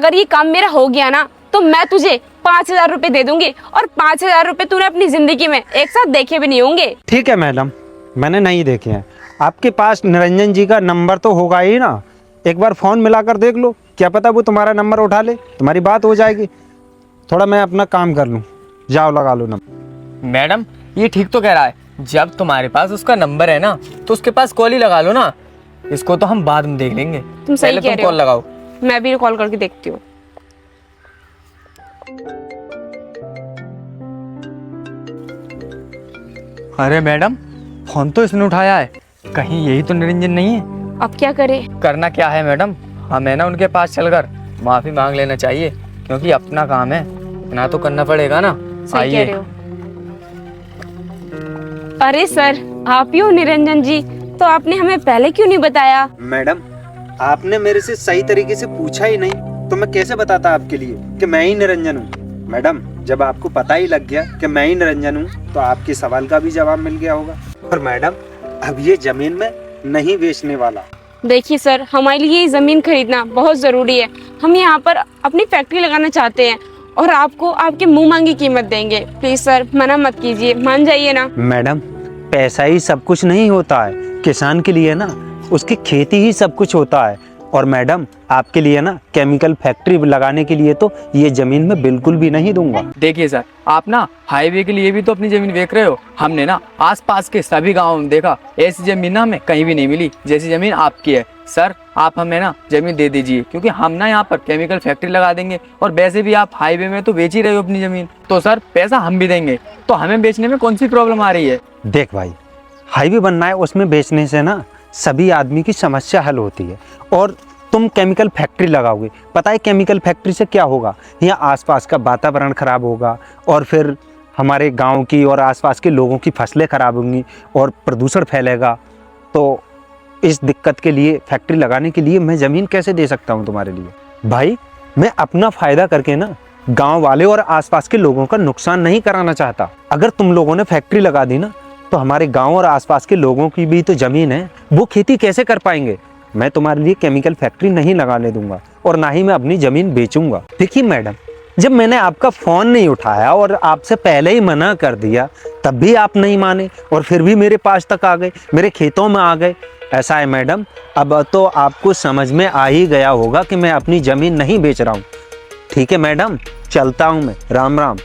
अगर ये काम मेरा हो गया ना तो मैं तुझे 5,000 रुपए दे दूंगी, और 5,000 रुपए तूने अपनी जिंदगी में एक साथ देखे भी नहीं होंगे। ठीक है मैडम, मैंने नहीं देखे हैं। आपके पास निरंजन जी का नंबर तो होगा ही ना, एक बार फ़ोन मिलाकर देख लो, क्या पता वो तुम्हारा नंबर उठा ले, तुम्हारी बात हो जाएगी। थोड़ा मैं अपना काम कर लूँ, जाओ लगा लो नंबर। मैडम ये ठीक तो कह रहा है, जब तुम्हारे पास उसका नंबर है ना तो उसके पास कॉल ही लगा लो ना, इसको तो हम बाद में देख लेंगे। तुम सही पहले कह तुम रहे हो। कॉल लगाओ। मैं भी कॉल करके देखती हूँ। अरे मैडम फोन तो इसने उठाया है, कहीं यही तो निरंजन नहीं है। अब क्या करे? करना क्या है मैडम, हमें ना उनके पास चलकर माफी मांग लेना चाहिए, क्योंकि अपना काम है, इतना तो करना पड़ेगा ना। सही कह रहे हो। अरे सर, आप ही हो निरंजन जी, तो आपने हमें पहले क्यों नहीं बताया? मैडम आपने मेरे से सही तरीके से पूछा ही नहीं, तो मैं कैसे बताता आपके लिए कि मैं ही निरंजन हूँ। मैडम जब आपको पता ही लग गया कि मैं ही निरंजन हूँ तो आपके सवाल का भी जवाब मिल गया होगा। और मैडम अब ये जमीन में नहीं बेचने वाला। देखिए सर, हमारे लिए ये जमीन खरीदना बहुत जरूरी है। हम यहाँ पर अपनी फैक्ट्री लगाना चाहते हैं और आपको आपके मुंह मांगी कीमत देंगे। प्लीज सर मना मत कीजिए, मान जाइए ना। मैडम पैसा ही सब कुछ नहीं होता है, किसान के लिए ना उसकी खेती ही सब कुछ होता है। और मैडम आपके लिए ना केमिकल फैक्ट्री लगाने के लिए तो ये जमीन मैं बिल्कुल भी नहीं दूंगा। देखिए सर, आप ना हाईवे के लिए भी तो अपनी जमीन बेच रहे हो। हमने ना आसपास के सभी गांवों में देखा, ऐसी जमीन ना हमें कहीं भी नहीं मिली जैसी जमीन आपकी है। सर आप हमें ना जमीन दे दीजिए, क्योंकि हम ना यहाँ पर केमिकल फैक्ट्री लगा देंगे, और वैसे भी आप हाईवे में तो बेच ही रहे हो अपनी जमीन, तो सर पैसा हम भी देंगे, तो हमें बेचने में कौन सी प्रॉब्लम आ रही है। देख भाई, हाईवे बनना है, उसमें बेचने से ना सभी आदमी की समस्या हल होती है। और तुम केमिकल फैक्ट्री लगाओगे, पता है केमिकल फैक्ट्री से क्या होगा? यहाँ आसपास का वातावरण खराब होगा, और फिर हमारे गांव की और आसपास के लोगों की फसलें खराब होंगी और प्रदूषण फैलेगा। तो इस दिक्कत के लिए फैक्ट्री लगाने के लिए मैं ज़मीन कैसे दे सकता हूँ तुम्हारे लिए? भाई मैं अपना फ़ायदा करके ना गाँव वाले और आसपास के लोगों का नुकसान नहीं कराना चाहता। अगर तुम लोगों ने फैक्ट्री लगा दी ना तो हमारे गाँव और आसपास के लोगों की भी तो ज़मीन है, वो खेती कैसे कर पाएंगे? मैं तुम्हारे लिए केमिकल फैक्ट्री नहीं लगाने दूंगा, और ना ही मैं अपनी ज़मीन बेचूंगा। देखिए मैडम, जब मैंने आपका फ़ोन नहीं उठाया और आपसे पहले ही मना कर दिया, तब भी आप नहीं माने और फिर भी मेरे पास तक आ गए, मेरे खेतों में आ गए। ऐसा है मैडम, अब तो आपको समझ में आ ही गया होगा कि मैं अपनी ज़मीन नहीं बेच रहा हूँ। ठीक है मैडम, चलता हूँ मैं, राम राम।